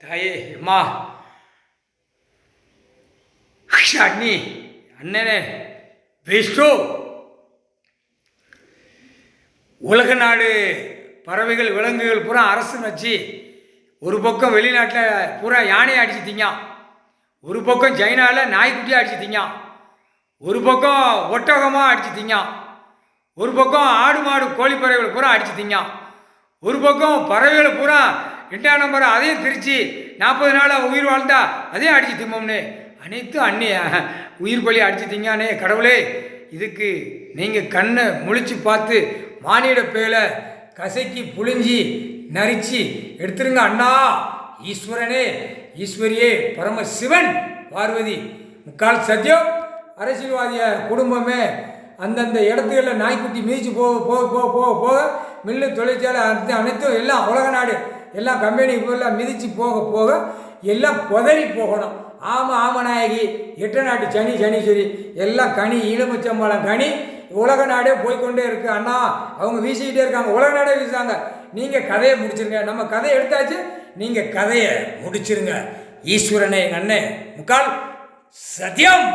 தாயே அம்மா அண்ணி அண்ணனே விஷ்ணு உலக நாடு பறவைகள் விலங்குகள் பூரா அரசு வச்சு ஒரு பக்கம் வெளிநாட்டில் பூரா யானையை அடிச்சு திங்கான், ஒரு பக்கம் சைனாவில் நாய்க்குட்டியாக அடிச்சு திங்கான், ஒரு பக்கம் ஒட்டகமாக அடிச்சு திங்கான், ஒரு பக்கம் ஆடு மாடு கோழி பறவைகள் பூரா அடிச்சு திங்கான், ஒரு பக்கம் பறவைகள் பூரா 2ஆம் நம்பர் அதையும் பிரித்து 40 நாள் உயிர் வாழ்ந்தா அதையும் அடிச்சு திம்போம்னு அனைத்து அண்ணி உயிர் பலி அடிச்சு திங்கானே. கடவுளே, இதுக்கு நீங்கள் கண்ணை முழிச்சு பார்த்து மானிட பேலை கசக்கி புழிஞ்சி நரிச்சு எடுத்துருங்க அண்ணா. ஈஸ்வரனே, ஈஸ்வரியே, பரமசிவன், பார்வதி, முக்கால் சத்தியம், அரசியல்வாதிய குடும்பமே அந்தந்த இடத்துகளில் நாய்க்குட்டி மிதிச்சு போக போக போக போக போக மில்லு தொழிற்சாலை அனைத்தும் எல்லாம் உலக நாடு எல்லாம் கம்பெனி எல்லாம் மிதித்து போக போக எல்லாம் புதறி போகணும். ஆமாம் நாயகி, 8 நாட்டு சனி சனீஸ்வரி எல்லாம் கனி, ஈழமச்சம்பழம் கனி, உலக நாடே போய்கொண்டே இருக்கு அண்ணா. அவங்க வீசிக்கிட்டே இருக்காங்க, உலக நாடே வீசுறாங்க. நீங்கள் கதையை முடிச்சிருங்க. நம்ம கதையை எடுத்தாச்சு, நீங்கள் கதையை முடிச்சிருங்க. ஈஸ்வரனே, அண்ணே, முக்கால் சத்தியம்.